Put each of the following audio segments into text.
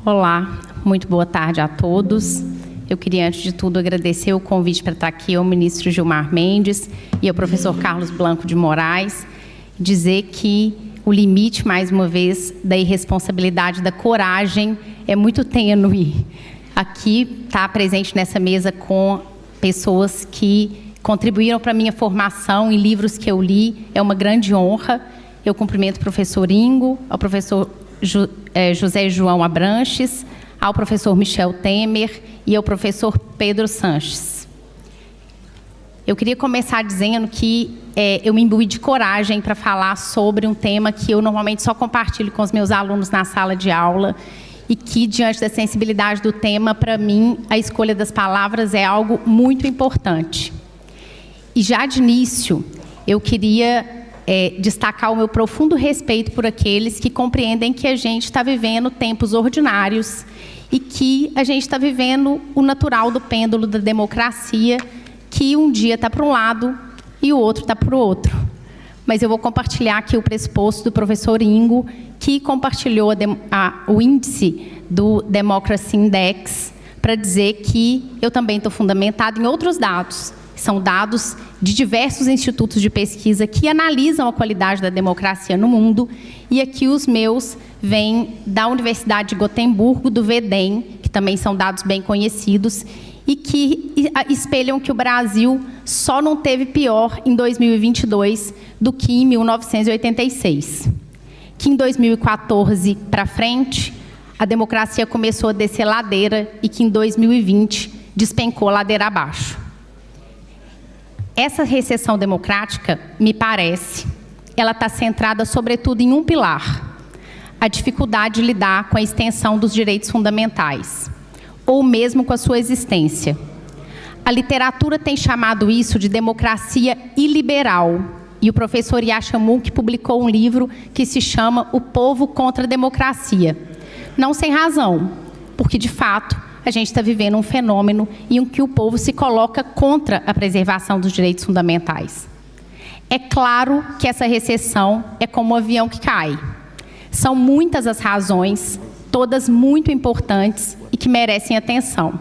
Olá, muito boa tarde a todos. Eu queria, antes de tudo, agradecer o convite para estar aqui ao ministro Gilmar Mendes e ao professor Carlos Blanco de Moraes, dizer que o limite, mais uma vez, da irresponsabilidade, da coragem, é muito tênue. Aqui, estar presente nessa mesa com pessoas que contribuíram para a minha formação em livros que eu li, é uma grande honra. Eu cumprimento o professor Ingo, ao professor José João Abranches, ao professor Michel Temer e ao professor Pedro Sanches. Eu queria começar dizendo que eu me imbuí de coragem para falar sobre um tema que eu normalmente só compartilho com os meus alunos na sala de aula e que, diante da sensibilidade do tema, para mim, a escolha das palavras é algo muito importante. E já de início, eu queria destacar o meu profundo respeito por aqueles que compreendem que a gente está vivendo tempos ordinários e que a gente está vivendo o natural do pêndulo da democracia, que um dia está para um lado e o outro está para o outro. Mas eu vou compartilhar aqui o pressuposto do professor Ingo, que compartilhou o índice do Democracy Index, para dizer que eu também estou fundamentado em outros dados. São dados de diversos institutos de pesquisa que analisam a qualidade da democracia no mundo, e aqui os meus vêm da Universidade de Gotemburgo, do VDEM, que também são dados bem conhecidos, e que espelham que o Brasil só não teve pior em 2022 do que em 1986. Que em 2014 para frente, a democracia começou a descer ladeira e que em 2020 despencou ladeira abaixo. Essa recessão democrática, me parece, ela está centrada sobretudo em um pilar: a dificuldade de lidar com a extensão dos direitos fundamentais, ou mesmo com a sua existência. A literatura tem chamado isso de democracia iliberal, e o professor Yasha Mounk publicou um livro que se chama O Povo contra a Democracia. Não sem razão, porque, de fato, a gente está vivendo um fenômeno em que o povo se coloca contra a preservação dos direitos fundamentais. É claro que essa recessão é como um avião que cai. São muitas as razões, todas muito importantes e que merecem atenção.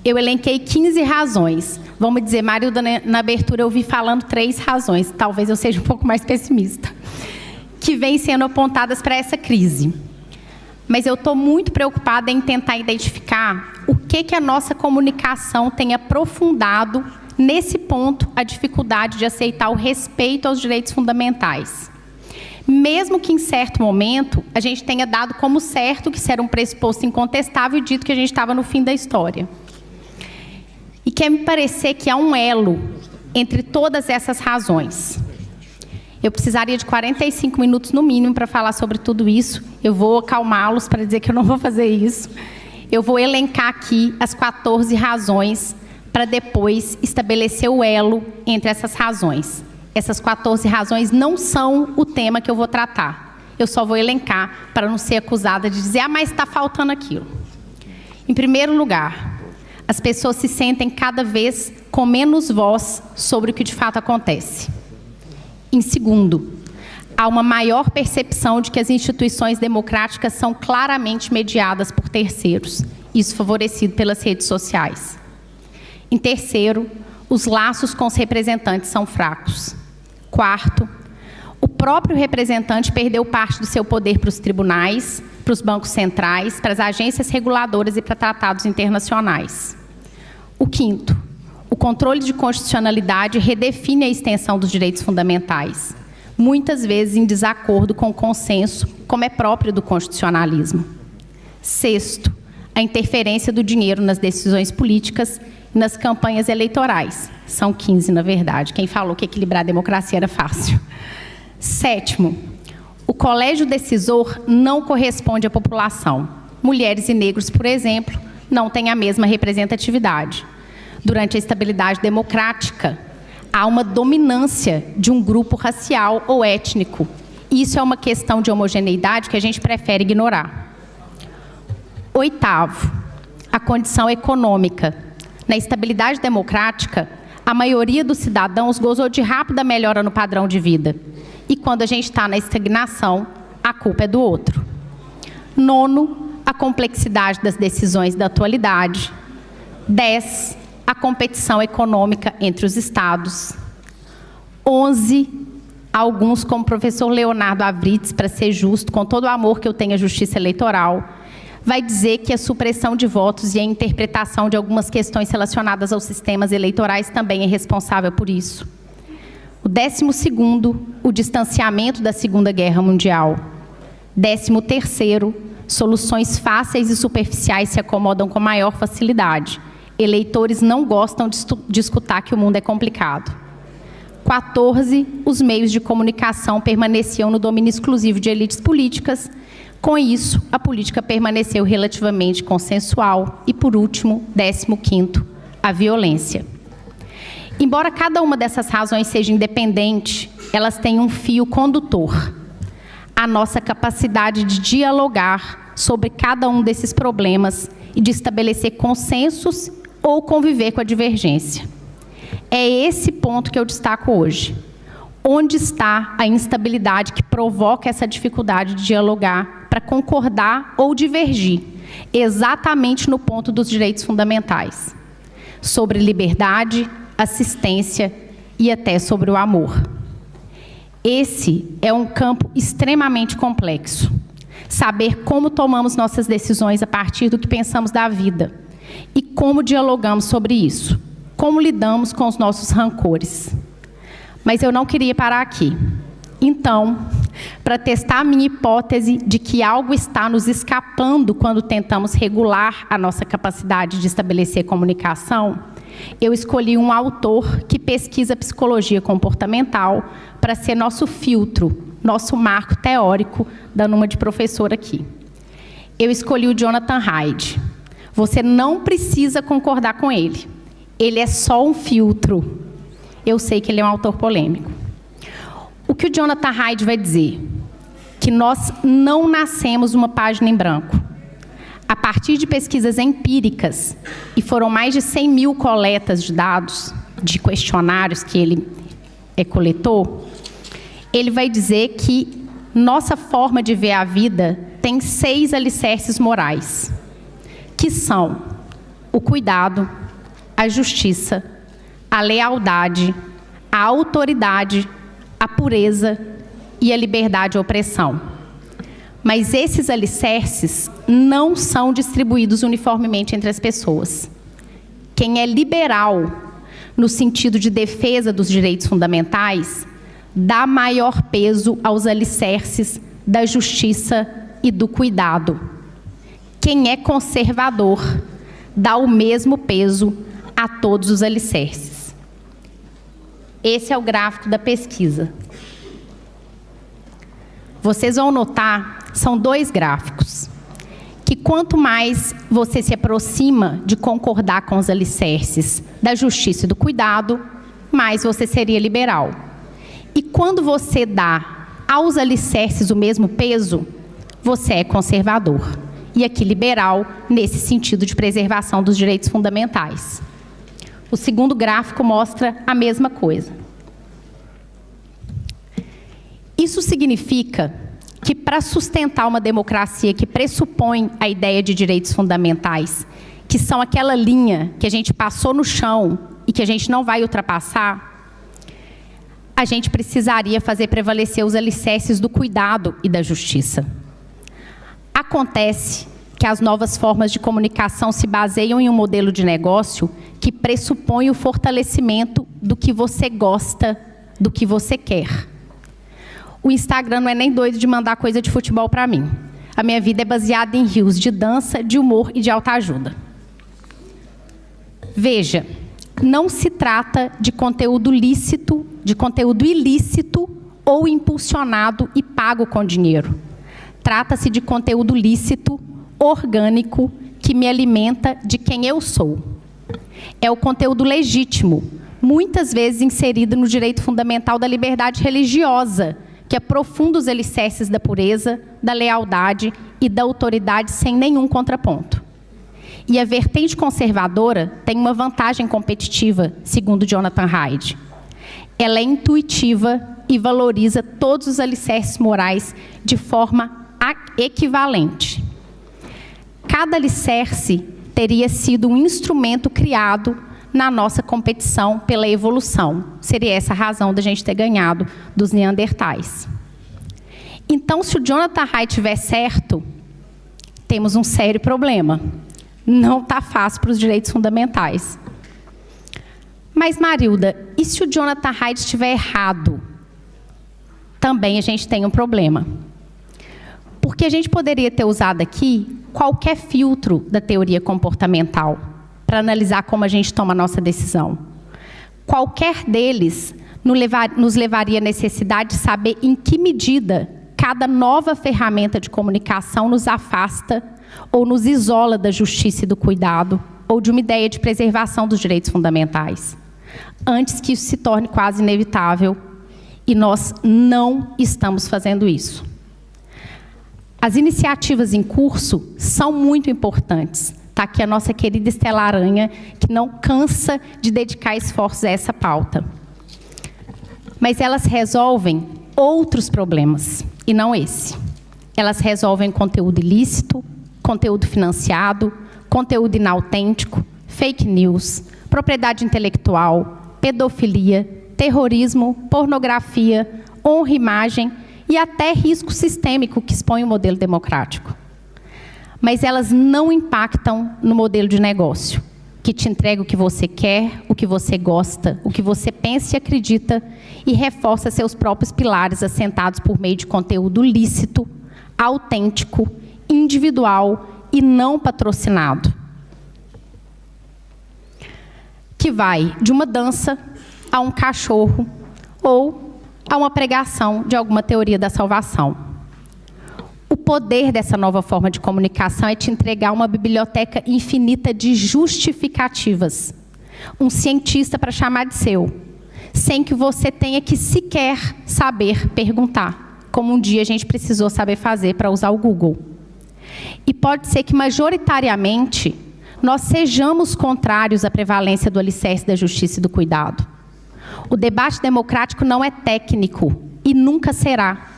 Eu elenquei 15 razões. Vamos dizer, Marilda, na abertura eu vi falando 3 razões, talvez eu seja um pouco mais pessimista, que vêm sendo apontadas para essa crise. Mas eu estou muito preocupada em tentar identificar o que a nossa comunicação tem aprofundado nesse ponto, a dificuldade de aceitar o respeito aos direitos fundamentais. Mesmo que em certo momento a gente tenha dado como certo que isso era um pressuposto incontestável e dito que a gente estava no fim da história. E quer me parecer que há um elo entre todas essas razões. Eu precisaria de 45 minutos no mínimo para falar sobre tudo isso. Eu vou acalmá-los para dizer que eu não vou fazer isso. Eu vou elencar aqui as 14 razões para depois estabelecer o elo entre essas razões. Essas 14 razões não são o tema que eu vou tratar. Eu só vou elencar para não ser acusada de dizer, mas está faltando aquilo. Em primeiro lugar, as pessoas se sentem cada vez com menos voz sobre o que de fato acontece. Em segundo, há uma maior percepção de que as instituições democráticas são claramente mediadas por terceiros, isso favorecido pelas redes sociais. Em terceiro, os laços com os representantes são fracos. Quarto, o próprio representante perdeu parte do seu poder para os tribunais, para os bancos centrais, para as agências reguladoras e para tratados internacionais. O quinto, o controle de constitucionalidade redefine a extensão dos direitos fundamentais, muitas vezes em desacordo com o consenso, como é próprio do constitucionalismo. Sexto, a interferência do dinheiro nas decisões políticas e nas campanhas eleitorais. São 15, na verdade. Quem falou que equilibrar a democracia era fácil. Sétimo, o colégio decisor não corresponde à população. Mulheres e negros, por exemplo, não têm a mesma representatividade. Durante a estabilidade democrática, há uma dominância de um grupo racial ou étnico. Isso é uma questão de homogeneidade que a gente prefere ignorar. Oitavo, a condição econômica. Na estabilidade democrática, a maioria dos cidadãos gozou de rápida melhora no padrão de vida. E quando a gente está na estagnação, a culpa é do outro. Nono, a complexidade das decisões da atualidade. 10, a competição econômica entre os estados. 11, alguns, como o professor Leonardo Avritz, para ser justo, com todo o amor que eu tenho à justiça eleitoral, vai dizer que a supressão de votos e a interpretação de algumas questões relacionadas aos sistemas eleitorais também é responsável por isso. O 12º, o distanciamento da Segunda Guerra Mundial. 13º, soluções fáceis e superficiais se acomodam com maior facilidade. Eleitores não gostam de escutar que o mundo é complicado. 14, os meios de comunicação permaneciam no domínio exclusivo de elites políticas. Com isso, a política permaneceu relativamente consensual. E, por último, 15º, a violência. Embora cada uma dessas razões seja independente, elas têm um fio condutor: a nossa capacidade de dialogar sobre cada um desses problemas e de estabelecer consensos ou conviver com a divergência. É esse ponto que eu destaco hoje. Onde está a instabilidade que provoca essa dificuldade de dialogar para concordar ou divergir? Exatamente no ponto dos direitos fundamentais. Sobre liberdade, assistência e até sobre o amor. Esse é um campo extremamente complexo. Saber como tomamos nossas decisões a partir do que pensamos da vida e como dialogamos sobre isso, como lidamos com os nossos rancores. Mas eu não queria parar aqui. Então, para testar a minha hipótese de que algo está nos escapando quando tentamos regular a nossa capacidade de estabelecer comunicação, eu escolhi um autor que pesquisa psicologia comportamental para ser nosso filtro, nosso marco teórico, dando uma de professor aqui. Eu escolhi o Jonathan Haidt. Você não precisa concordar com ele. Ele é só um filtro. Eu sei que ele é um autor polêmico. O que o Jonathan Haidt vai dizer? Que nós não nascemos uma página em branco. A partir de pesquisas empíricas, e foram mais de 100 mil coletas de dados, de questionários que ele coletou, ele vai dizer que nossa forma de ver a vida tem 6 alicerces morais, que são o cuidado, a justiça, a lealdade, a autoridade, a pureza e a liberdade e opressão. Mas esses alicerces não são distribuídos uniformemente entre as pessoas. Quem é liberal, no sentido de defesa dos direitos fundamentais, dá maior peso aos alicerces da justiça e do cuidado. Quem é conservador, dá o mesmo peso a todos os alicerces. Esse é o gráfico da pesquisa. Vocês vão notar, são 2 gráficos, que quanto mais você se aproxima de concordar com os alicerces da justiça e do cuidado, mais você seria liberal. E quando você dá aos alicerces o mesmo peso, você é conservador. E aqui liberal, nesse sentido de preservação dos direitos fundamentais. O segundo gráfico mostra a mesma coisa. Isso significa que, para sustentar uma democracia que pressupõe a ideia de direitos fundamentais, que são aquela linha que a gente passou no chão e que a gente não vai ultrapassar, a gente precisaria fazer prevalecer os alicerces do cuidado e da justiça. Acontece que as novas formas de comunicação se baseiam em um modelo de negócio que pressupõe o fortalecimento do que você gosta, do que você quer. O Instagram não é nem doido de mandar coisa de futebol para mim. A minha vida é baseada em rios de dança, de humor e de autoajuda. Veja, não se trata de conteúdo lícito, de conteúdo ilícito ou impulsionado e pago com dinheiro. Trata-se de conteúdo lícito, orgânico, que me alimenta de quem eu sou. É o conteúdo legítimo, muitas vezes inserido no direito fundamental da liberdade religiosa, que aprofunda os alicerces da pureza, da lealdade e da autoridade sem nenhum contraponto. E a vertente conservadora tem uma vantagem competitiva, segundo Jonathan Haidt. Ela é intuitiva e valoriza todos os alicerces morais de forma equivalente. cada alicerce teria sido um instrumento criado na nossa competição pela evolução. Seria essa a razão da gente ter ganhado dos neandertais. Então, se o Jonathan Haidt estiver certo, temos um sério problema. Não está fácil para os direitos fundamentais. Mas, Marilda, e se o Jonathan Haidt estiver errado? Também a gente tem um problema. Porque a gente poderia ter usado aqui qualquer filtro da teoria comportamental para analisar como a gente toma a nossa decisão. Qualquer deles nos levaria à necessidade de saber em que medida cada nova ferramenta de comunicação nos afasta ou nos isola da justiça e do cuidado, ou de uma ideia de preservação dos direitos fundamentais, antes que isso se torne quase inevitável, e nós não estamos fazendo isso. As iniciativas em curso são muito importantes. Está aqui a nossa querida Estela Aranha, que não cansa de dedicar esforços a essa pauta. Mas elas resolvem outros problemas, e não esse. Elas resolvem conteúdo ilícito, conteúdo financiado, conteúdo inautêntico, fake news, propriedade intelectual, pedofilia, terrorismo, pornografia, honra e imagem e até risco sistêmico que expõe o modelo democrático. Mas elas não impactam no modelo de negócio, que te entrega o que você quer, o que você gosta, o que você pensa e acredita, e reforça seus próprios pilares assentados por meio de conteúdo lícito, autêntico, individual e não patrocinado. Que vai de uma dança a um cachorro ou a uma pregação de alguma teoria da salvação. O poder dessa nova forma de comunicação é te entregar uma biblioteca infinita de justificativas. Um cientista para chamar de seu, sem que você tenha que sequer saber perguntar, como um dia a gente precisou saber fazer para usar o Google. E pode ser que, majoritariamente, nós sejamos contrários à prevalência do alicerce da justiça e do cuidado. O debate democrático não é técnico e nunca será.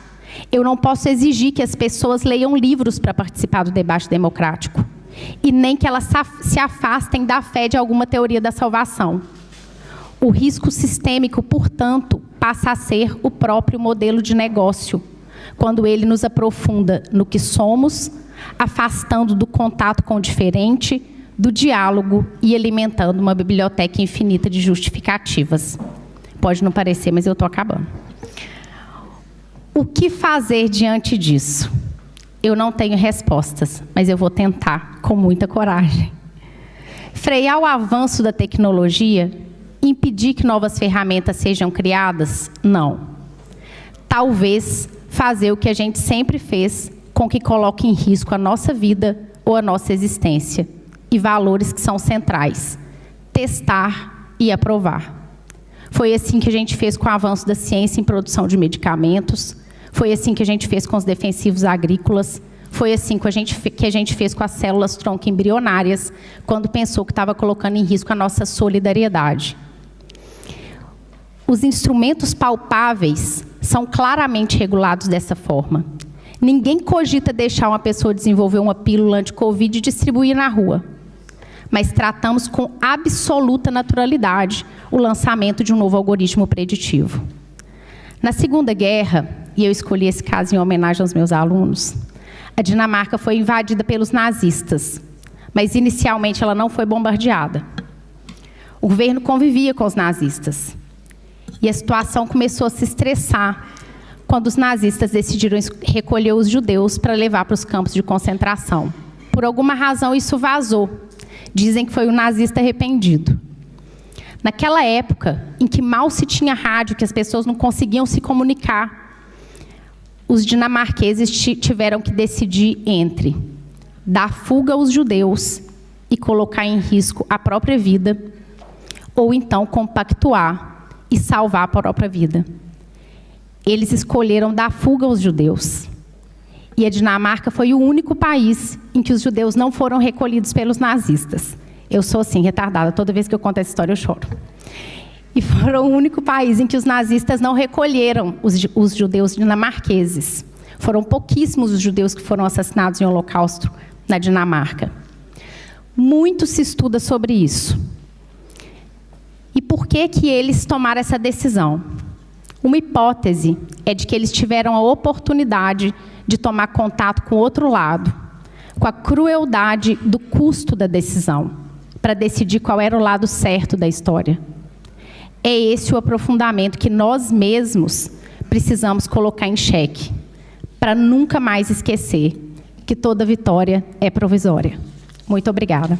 Eu não posso exigir que as pessoas leiam livros para participar do debate democrático, e nem que elas se afastem da fé de alguma teoria da salvação. O risco sistêmico, portanto, passa a ser o próprio modelo de negócio, quando ele nos aprofunda no que somos, afastando do contato com o diferente, do diálogo e alimentando uma biblioteca infinita de justificativas. Pode não parecer, mas eu estou acabando. O que fazer diante disso? Eu não tenho respostas, mas eu vou tentar com muita coragem. Frear o avanço da tecnologia? Impedir que novas ferramentas sejam criadas? Não. Talvez fazer o que a gente sempre fez, com que coloque em risco a nossa vida ou a nossa existência, e valores que são centrais: testar e aprovar. Foi assim que a gente fez com o avanço da ciência em produção de medicamentos, foi assim que a gente fez com os defensivos agrícolas, foi assim que a gente fez com as células-tronco embrionárias, quando pensou que estava colocando em risco a nossa solidariedade. Os instrumentos palpáveis são claramente regulados dessa forma. Ninguém cogita deixar uma pessoa desenvolver uma pílula anti-Covid e distribuir na rua. Mas tratamos com absoluta naturalidade o lançamento de um novo algoritmo preditivo. Na Segunda Guerra, e eu escolhi esse caso em homenagem aos meus alunos, a Dinamarca foi invadida pelos nazistas, mas inicialmente ela não foi bombardeada. O governo convivia com os nazistas. E a situação começou a se estressar quando os nazistas decidiram recolher os judeus para levar para os campos de concentração. Por alguma razão, isso vazou. Dizem que foi um nazista arrependido. Naquela época, em que mal se tinha rádio, que as pessoas não conseguiam se comunicar, os dinamarqueses tiveram que decidir entre dar fuga aos judeus e colocar em risco a própria vida, ou então compactuar e salvar a própria vida. Eles escolheram dar fuga aos judeus. E a Dinamarca foi o único país em que os judeus não foram recolhidos pelos nazistas. Eu sou assim, retardada, toda vez que eu conto essa história eu choro. E foram o único país em que os nazistas não recolheram os judeus dinamarqueses. Foram pouquíssimos os judeus que foram assassinados em Holocausto na Dinamarca. Muito se estuda sobre isso. E por que que eles tomaram essa decisão? Uma hipótese é de que eles tiveram a oportunidade de tomar contato com o outro lado, com a crueldade do custo da decisão, para decidir qual era o lado certo da história. É esse o aprofundamento que nós mesmos precisamos colocar em xeque, para nunca mais esquecer que toda vitória é provisória. Muito obrigada.